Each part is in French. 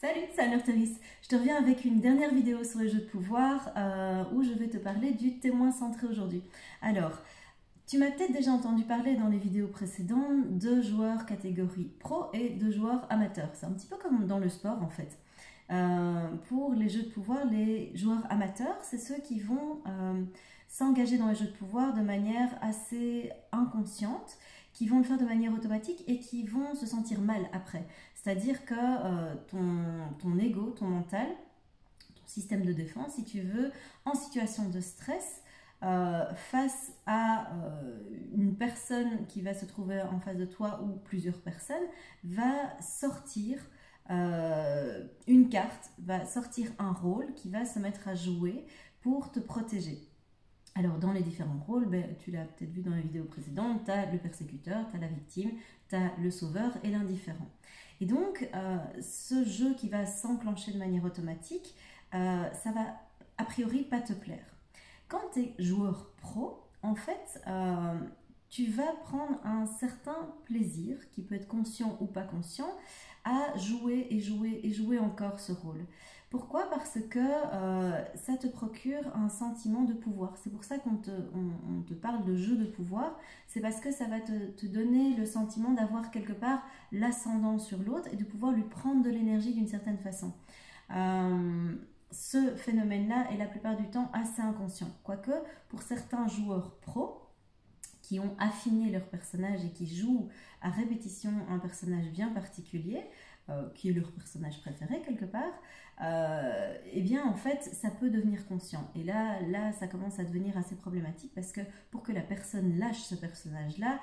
Salut, c'est Anne-Artemis. Je te reviens avec une dernière vidéo sur les jeux de pouvoir où je vais te parler du témoin centré aujourd'hui. Alors, tu m'as peut-être déjà entendu parler dans les vidéos précédentes de joueurs catégorie pro et de joueurs amateurs. C'est un petit peu comme dans le sport en fait. Pour les jeux de pouvoir, les joueurs amateurs, c'est ceux qui vont s'engager dans les jeux de pouvoir de manière assez inconsciente, qui vont le faire de manière automatique et qui vont se sentir mal après. C'est-à-dire que ton ego, ton mental, ton système de défense, si tu veux, en situation de stress, face à une personne qui va se trouver en face de toi ou plusieurs personnes, va sortir une carte, va sortir un rôle qui va se mettre à jouer pour te protéger. Alors, dans les différents rôles, tu l'as peut-être vu dans les vidéos précédentes, tu as le persécuteur, tu as la victime, tu as le sauveur et l'indifférent. Et donc, ce jeu qui va s'enclencher de manière automatique, ça va a priori pas te plaire. Quand tu es joueur pro, en fait, tu vas prendre un certain plaisir, qui peut être conscient ou pas conscient, à jouer et jouer et jouer encore ce rôle. Pourquoi? Parce que ça te procure un sentiment de pouvoir. C'est pour ça qu'on te parle de jeu de pouvoir. C'est parce que ça va te donner le sentiment d'avoir quelque part l'ascendant sur l'autre et de pouvoir lui prendre de l'énergie d'une certaine façon. Ce phénomène-là est la plupart du temps assez inconscient. Quoique, pour certains joueurs pros, qui ont affiné leur personnage et qui jouent à répétition un personnage bien particulier, qui est leur personnage préféré quelque part, eh bien en fait ça peut devenir conscient. Et là ça commence à devenir assez problématique parce que pour que la personne lâche ce personnage-là,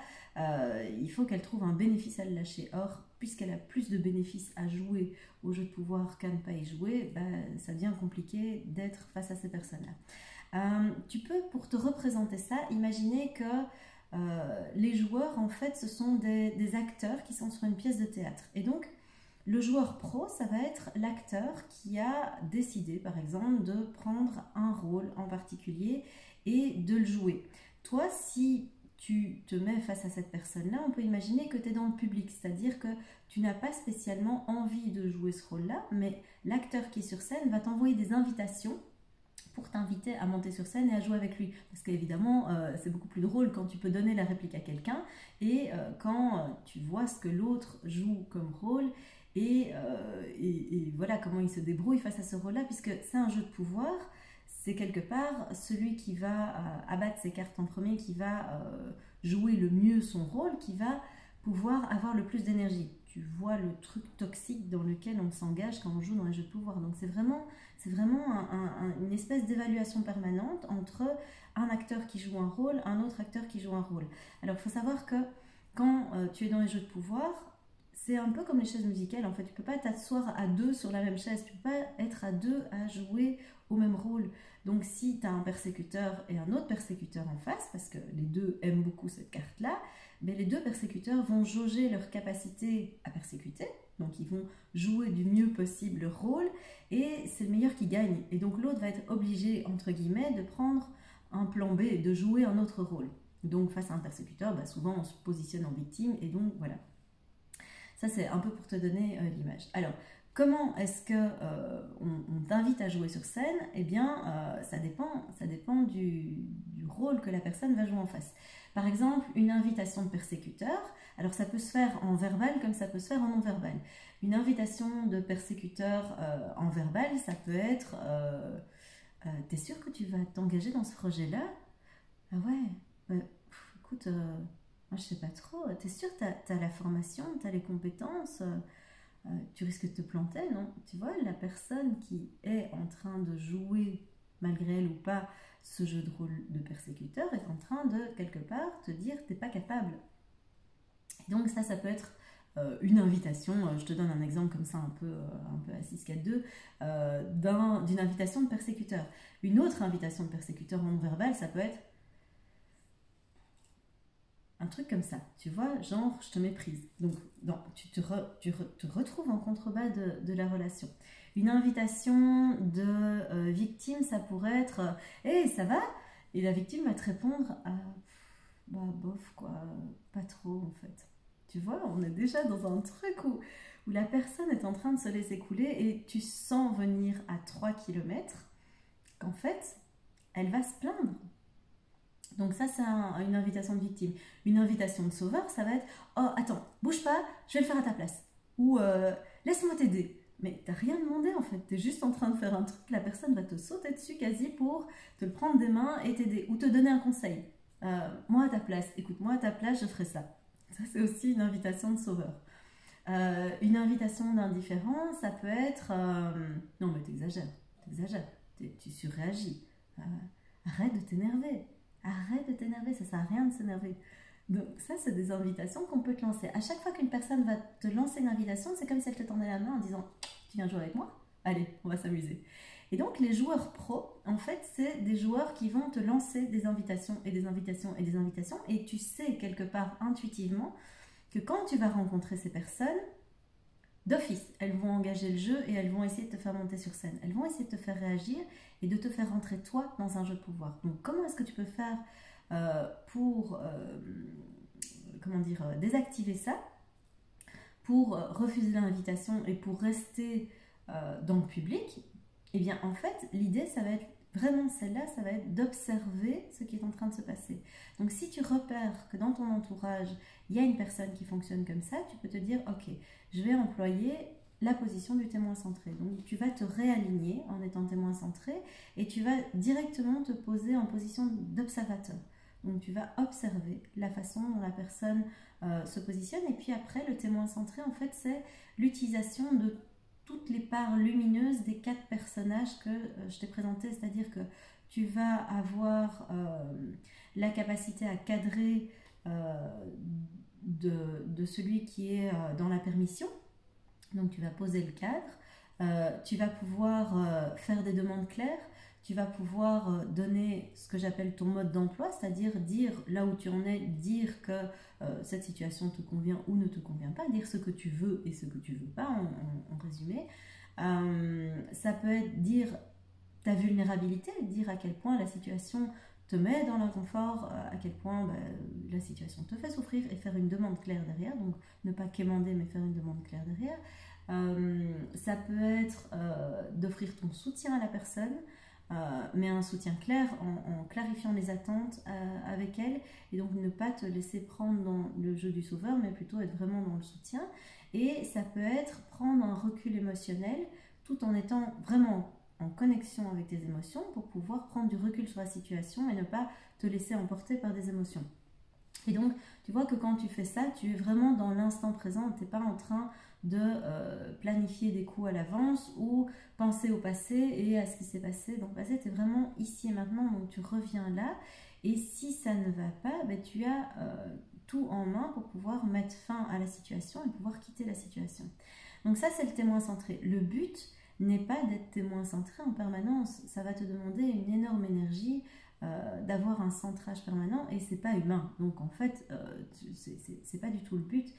il faut qu'elle trouve un bénéfice à le lâcher. Or, puisqu'elle a plus de bénéfices à jouer au jeu de pouvoir qu'à ne pas y jouer, ça devient compliqué d'être face à ces personnes-là. Tu peux, pour te représenter ça, imaginer que les joueurs, en fait, ce sont des acteurs qui sont sur une pièce de théâtre. Et donc, le joueur pro, ça va être l'acteur qui a décidé, par exemple, de prendre un rôle en particulier et de le jouer. Toi, si tu te mets face à cette personne-là, on peut imaginer que tu es dans le public, c'est-à-dire que tu n'as pas spécialement envie de jouer ce rôle-là, mais l'acteur qui est sur scène va t'envoyer des invitations pour t'inviter à monter sur scène et à jouer avec lui. Parce qu'évidemment, c'est beaucoup plus drôle quand tu peux donner la réplique à quelqu'un et quand tu vois ce que l'autre joue comme rôle et voilà comment il se débrouille face à ce rôle-là, puisque c'est un jeu de pouvoir. C'est quelque part celui qui va abattre ses cartes en premier, qui va jouer le mieux son rôle, qui va pouvoir avoir le plus d'énergie. Tu vois le truc toxique dans lequel on s'engage quand on joue dans les jeux de pouvoir. Donc c'est vraiment une espèce d'évaluation permanente entre un acteur qui joue un rôle, un autre acteur qui joue un rôle. Alors il faut savoir que quand tu es dans les jeux de pouvoir, c'est un peu comme les chaises musicales. En fait, tu ne peux pas t'asseoir à deux sur la même chaise. Tu ne peux pas être à deux à jouer au même rôle. Donc si tu as un persécuteur et un autre persécuteur en face, parce que les deux aiment beaucoup cette carte-là, mais les deux persécuteurs vont jauger leur capacité à persécuter. Donc ils vont jouer du mieux possible leur rôle et c'est le meilleur qui gagne. Et donc l'autre va être obligé, entre guillemets, de prendre un plan B, de jouer un autre rôle. Donc face à un persécuteur, souvent on se positionne en victime et donc voilà. Ça c'est un peu pour te donner l'image. Alors, comment est-ce qu'on t'invite à jouer sur scène? Eh bien, ça dépend du rôle que la personne va jouer en face. Par exemple, une invitation de persécuteur, alors ça peut se faire en verbal comme ça peut se faire en non-verbal. Une invitation de persécuteur en verbal, ça peut être t'es sûr que tu vas t'engager dans ce projet-là? Ah ouais, écoute, moi je sais pas trop, t'es sûr que t'as la formation, t'as les compétences, tu risques de te planter, non? Tu vois, la personne qui est en train de jouer, malgré elle ou pas, ce jeu de rôle de persécuteur est en train de, quelque part, te dire t'es pas capable. Et donc ça peut être une invitation, je te donne un exemple comme ça un peu à 6-4-2, d'une invitation de persécuteur. Une autre invitation de persécuteur non verbal, ça peut être un truc comme ça, tu vois, genre je te méprise. Donc tu te retrouves en contrebas de la relation. Une invitation de victime, ça pourrait être hey, ça va? Et la victime va te répondre bof quoi, pas trop en fait. Tu vois, on est déjà dans un truc où la personne est en train de se laisser couler et tu sens venir à 3 km qu'en fait, elle va se plaindre. Donc ça, c'est une invitation de victime. Une invitation de sauveur, ça va être « Oh, attends, bouge pas, je vais le faire à ta place. » Ou « Laisse-moi t'aider. » Mais t'as rien demandé en fait, t'es juste en train de faire un truc, la personne va te sauter dessus quasi pour te le prendre des mains et t'aider. Ou te donner un conseil. Moi à ta place, écoute, moi à ta place, je ferai ça. Ça, c'est aussi une invitation de sauveur. Une invitation d'indifférent, ça peut être non mais t'exagères, tu surréagis. Arrête de t'énerver. Arrête de t'énerver, ça sert à rien de s'énerver. Donc ça, c'est des invitations qu'on peut te lancer. À chaque fois qu'une personne va te lancer une invitation, c'est comme si elle te tendait la main en disant « Tu viens jouer avec moi ? Allez, on va s'amuser. » Et donc les joueurs pros, en fait, c'est des joueurs qui vont te lancer des invitations et des invitations et des invitations. Et tu sais quelque part intuitivement que quand tu vas rencontrer ces personnes, d'office, elles vont engager le jeu et elles vont essayer de te faire monter sur scène. Elles vont essayer de te faire réagir et de te faire rentrer toi dans un jeu de pouvoir. Donc comment est-ce que tu peux faire pour désactiver ça, pour refuser l'invitation et pour rester dans le public? Eh bien en fait, l'idée, ça va être vraiment celle-là, ça va être d'observer ce qui est en train de se passer. Donc si tu repères que dans ton entourage, il y a une personne qui fonctionne comme ça, tu peux te dire, ok, je vais employer la position du témoin centré. Donc tu vas te réaligner en étant témoin centré et tu vas directement te poser en position d'observateur. Donc tu vas observer la façon dont la personne se positionne et puis après le témoin centré, en fait, c'est l'utilisation de toutes les parts lumineuses des 4 personnages que je t'ai présentés, c'est-à-dire que tu vas avoir la capacité à cadrer de celui qui est dans la permission, donc tu vas poser le cadre, tu vas pouvoir faire des demandes claires, tu vas pouvoir donner ce que j'appelle ton mode d'emploi, c'est-à-dire dire là où tu en es, dire que cette situation te convient ou ne te convient pas, dire ce que tu veux et ce que tu veux pas en résumé. Ça peut être dire ta vulnérabilité, dire à quel point la situation te met dans l'inconfort, à quel point la situation te fait souffrir et faire une demande claire derrière, donc ne pas quémander mais faire une demande claire derrière. Ça peut être d'offrir ton soutien à la personne, mais un soutien clair en clarifiant les attentes avec elle et donc ne pas te laisser prendre dans le jeu du sauveur mais plutôt être vraiment dans le soutien. Et ça peut être prendre un recul émotionnel tout en étant vraiment en connexion avec tes émotions pour pouvoir prendre du recul sur la situation et ne pas te laisser emporter par des émotions. Et donc, tu vois que quand tu fais ça, tu es vraiment dans l'instant présent, tu n'es pas en train de planifier des coups à l'avance ou penser au passé et à ce qui s'est passé dans le passé. Tu es vraiment ici et maintenant, donc tu reviens là. Et si ça ne va pas, tu as tout en main pour pouvoir mettre fin à la situation et pouvoir quitter la situation. Donc ça, c'est le témoin centré. Le but n'est pas d'être témoin centré en permanence. Ça va te demander une énorme énergie, d'avoir un centrage permanent et c'est pas humain. Donc en fait, c'est pas du tout le but.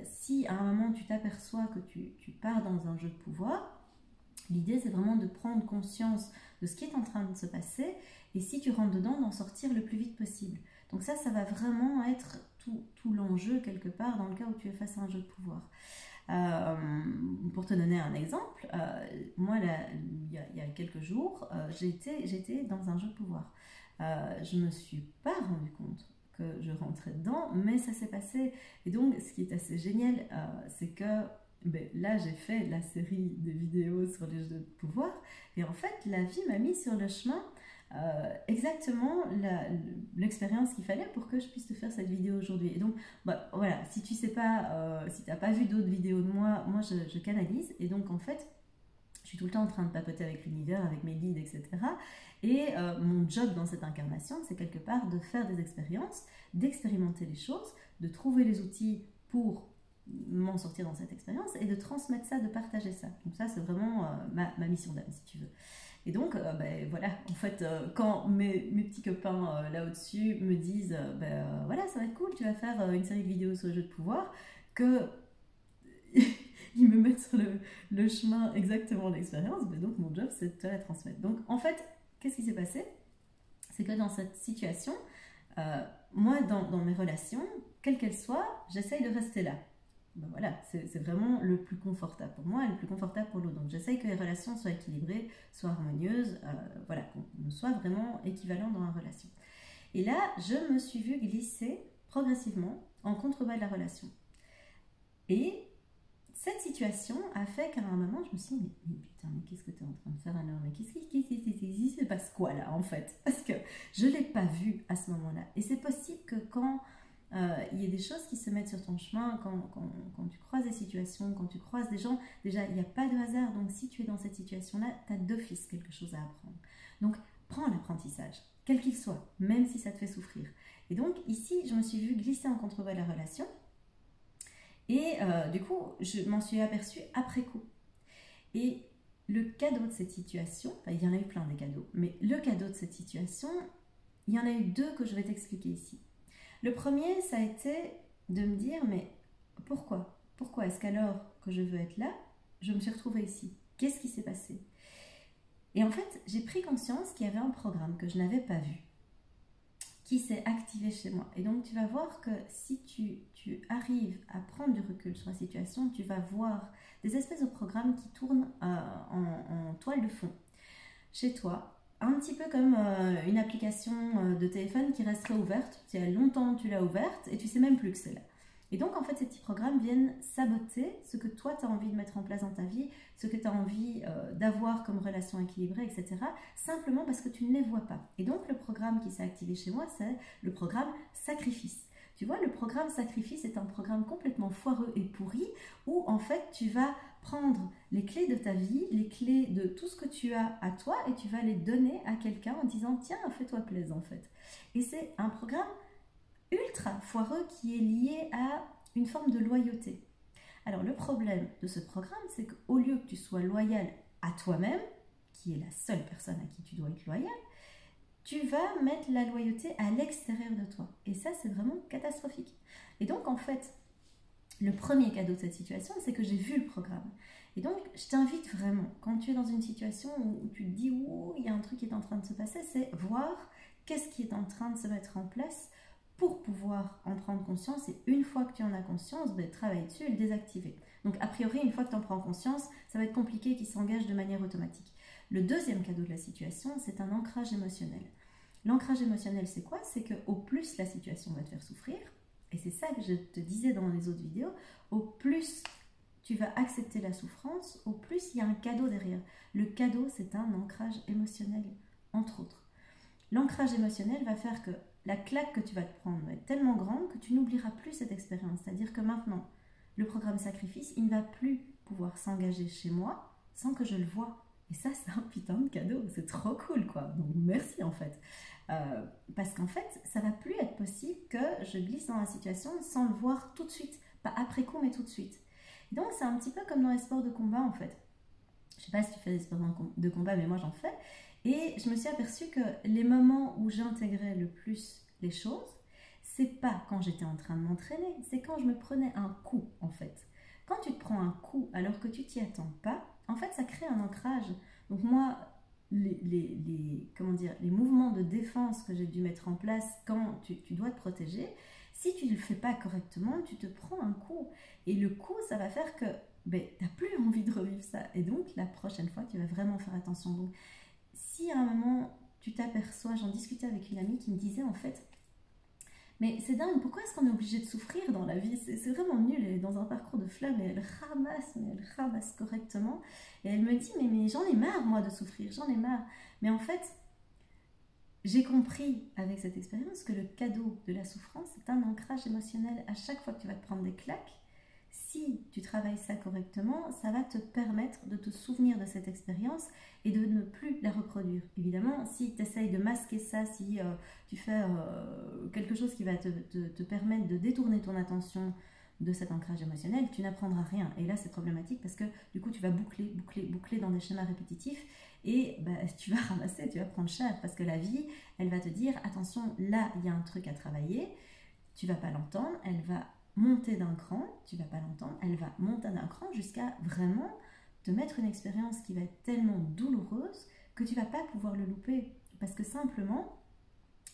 Si à un moment tu t'aperçois que tu pars dans un jeu de pouvoir, l'idée c'est vraiment de prendre conscience de ce qui est en train de se passer et si tu rentres dedans, d'en sortir le plus vite possible. Donc ça va vraiment être tout l'enjeu quelque part dans le cas où tu es face à un jeu de pouvoir. Pour te donner un exemple, moi il y a quelques jours, j'étais dans un jeu de pouvoir. Je me suis pas rendu compte que je rentrais dedans, mais ça s'est passé. Et donc, ce qui est assez génial, c'est que là, j'ai fait la série de vidéos sur les jeux de pouvoir, et en fait, la vie m'a mis sur le chemin exactement l'expérience qu'il fallait pour que je puisse te faire cette vidéo aujourd'hui. Et donc, voilà, si tu sais pas, si tu n'as pas vu d'autres vidéos de moi je canalise, et donc en fait, je suis tout le temps en train de papoter avec l'univers, avec mes guides, etc. Et mon job dans cette incarnation, c'est quelque part de faire des expériences, d'expérimenter les choses, de trouver les outils pour m'en sortir dans cette expérience et de transmettre ça, de partager ça. Donc ça, c'est vraiment ma mission d'âme, si tu veux. Et donc, voilà, en fait, quand mes petits copains là au-dessus me disent voilà, ça va être cool, tu vas faire une série de vidéos sur le jeu de pouvoir, que ils me mettent sur le chemin exactement de l'expérience, donc mon job, c'est de te la transmettre. Donc, en fait, qu'est-ce qui s'est passé? C'est que dans cette situation, moi, dans mes relations, quelles qu'elles soient, j'essaye de rester là. ben voilà, c'est vraiment le plus confortable pour moi et le plus confortable pour l'autre. Donc j'essaye que les relations soient équilibrées, soient harmonieuses, voilà, qu'on soit vraiment équivalent dans la relation. Et là, je me suis vue glisser progressivement en contrebas de la relation. Et cette situation a fait qu'à un moment, je me suis dit, mais putain, mais qu'est-ce que tu es en train de faire alors? Mais qu'est-ce qui se passe quoi là en fait? Parce que je ne l'ai pas vu à ce moment-là. Et c'est possible que quand il y ait des choses qui se mettent sur ton chemin, quand tu croises des situations, quand tu croises des gens, déjà, il n'y a pas de hasard. Donc si tu es dans cette situation-là, tu as d'office quelque chose à apprendre. Donc prends l'apprentissage, quel qu'il soit, même si ça te fait souffrir. Et donc ici, je me suis vue glisser en contrebas de la relation. Et du coup, je m'en suis aperçue après coup. Et le cadeau de cette situation, enfin, il y en a eu plein des cadeaux, mais le cadeau de cette situation, il y en a eu deux que je vais t'expliquer ici. Le premier, ça a été de me dire, mais pourquoi? Pourquoi est-ce qu'alors que je veux être là, je me suis retrouvée ici? Qu'est-ce qui s'est passé? Et en fait, j'ai pris conscience qu'il y avait un programme que je n'avais pas vu, qui s'est activé chez moi. Et donc, tu vas voir que si tu arrives à prendre du recul sur la situation, tu vas voir des espèces de programmes qui tournent en toile de fond chez toi. Un petit peu comme une application de téléphone qui resterait ouverte. Il y a longtemps tu l'as ouverte et tu sais même plus que c'est là. Et donc en fait ces petits programmes viennent saboter ce que toi tu as envie de mettre en place dans ta vie, ce que tu as envie d'avoir comme relation équilibrée, etc. Simplement parce que tu ne les vois pas. Et donc le programme qui s'est activé chez moi, c'est le programme sacrifice. Tu vois, le programme sacrifice est un programme complètement foireux et pourri où en fait tu vas prendre les clés de ta vie, les clés de tout ce que tu as à toi et tu vas les donner à quelqu'un en disant tiens, fais-toi plaisir en fait. Et c'est un programme ultra foireux qui est lié à une forme de loyauté. Alors le problème de ce programme, c'est qu'au lieu que tu sois loyal à toi-même, qui est la seule personne à qui tu dois être loyal, tu vas mettre la loyauté à l'extérieur de toi. Et ça, c'est vraiment catastrophique. Et donc, en fait, le premier cadeau de cette situation, c'est que j'ai vu le programme. Et donc, je t'invite vraiment, quand tu es dans une situation où tu te dis, ouh, il y a un truc qui est en train de se passer, c'est voir qu'est-ce qui est en train de se mettre en place pour pouvoir en prendre conscience. Et une fois que tu en as conscience, travailler dessus et le désactiver. Donc, a priori, une fois que tu en prends conscience, ça va être compliqué qu'il s'engage de manière automatique. Le deuxième cadeau de la situation, c'est un ancrage émotionnel. L'ancrage émotionnel, c'est quoi? C'est qu'au plus la situation va te faire souffrir, et c'est ça que je te disais dans les autres vidéos, au plus tu vas accepter la souffrance, au plus il y a un cadeau derrière. Le cadeau, c'est un ancrage émotionnel, entre autres. L'ancrage émotionnel va faire que la claque que tu vas te prendre va être tellement grande que tu n'oublieras plus cette expérience. C'est-à-dire que maintenant, le programme sacrifice, il ne va plus pouvoir s'engager chez moi sans que je le voie. Et ça, c'est un putain de cadeau, c'est trop cool quoi. Donc merci en fait. Parce qu'en fait, ça va plus être possible que je glisse dans la situation sans le voir tout de suite. Pas après coup, mais tout de suite. Et donc c'est un petit peu comme dans les sports de combat en fait. Je sais pas si tu fais des sports de combat, mais moi j'en fais. Et je me suis aperçue que les moments où j'intégrais le plus les choses, c'est pas quand j'étais en train de m'entraîner, c'est quand je me prenais un coup en fait. Quand tu te prends un coup alors que tu t'y attends pas, en fait ça crée un ancrage. Donc moi, comment dire, les mouvements de défense que j'ai dû mettre en place quand tu dois te protéger, si tu ne le fais pas correctement, tu te prends un coup. Et le coup, ça va faire que tu n'as plus envie de revivre ça. Et donc, la prochaine fois, tu vas vraiment faire attention. Donc, si à un moment, tu t'aperçois, j'en discutais avec une amie qui me disait en fait, mais c'est dingue, pourquoi est-ce qu'on est obligé de souffrir dans la vie? C'est vraiment nul, elle est dans un parcours de flamme et elle ramasse correctement. Et elle me dit, mais j'en ai marre moi de souffrir, j'en ai marre. Mais en fait, j'ai compris avec cette expérience que le cadeau de la souffrance, c'est un ancrage émotionnel. À chaque fois que tu vas te prendre des claques, si tu travailles ça correctement, ça va te permettre de te souvenir de cette expérience et de ne plus la reproduire. Évidemment, si tu essayes de masquer ça, si tu fais quelque chose qui va te permettre de détourner ton attention de cet ancrage émotionnel, tu n'apprendras rien. Et là, c'est problématique parce que du coup, tu vas boucler dans des schémas répétitifs et tu vas ramasser, tu vas prendre cher parce que la vie, elle va te dire, attention, là, il y a un truc à travailler, tu vas pas l'entendre, elle va monter d'un cran, tu vas pas l'entendre, elle va monter d'un cran jusqu'à vraiment te mettre une expérience qui va être tellement douloureuse que tu vas pas pouvoir le louper parce que simplement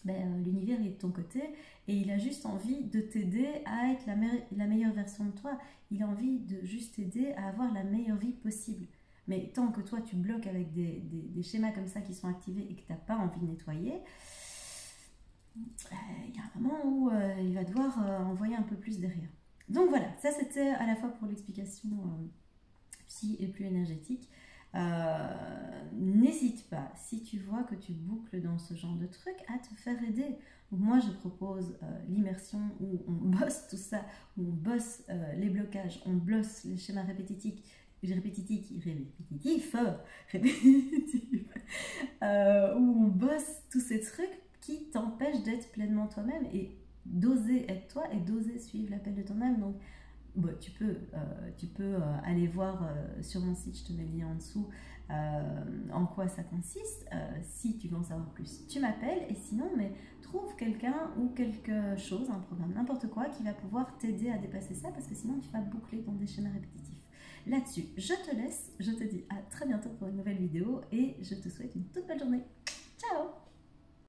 l'univers est de ton côté et il a juste envie de t'aider à être la meilleure version de toi. Il a envie de juste t'aider à avoir la meilleure vie possible. Mais tant que toi tu bloques avec des schémas comme ça qui sont activés et que tu n'as pas envie de nettoyer, il y a un moment où il va devoir envoyer un peu plus derrière. Donc voilà, ça c'était à la fois pour l'explication psy et plus énergétique. N'hésite pas, si tu vois que tu boucles dans ce genre de truc, à te faire aider. Donc moi je propose l'immersion où on bosse tout ça, où on bosse les blocages, on bosse les schémas répétitifs, où on bosse tous ces trucs qui t'empêchent d'être pleinement toi-même et d'oser être toi et d'oser suivre l'appel de ton âme. Donc tu peux aller voir sur mon site, je te mets le lien en dessous, en quoi ça consiste. Si tu veux en savoir plus, tu m'appelles, et sinon, mais trouve quelqu'un ou quelque chose, un programme, n'importe quoi, qui va pouvoir t'aider à dépasser ça, parce que sinon tu vas boucler dans des schémas répétitifs. Là-dessus, je te laisse, je te dis à très bientôt pour une nouvelle vidéo, et je te souhaite une toute belle journée. Ciao!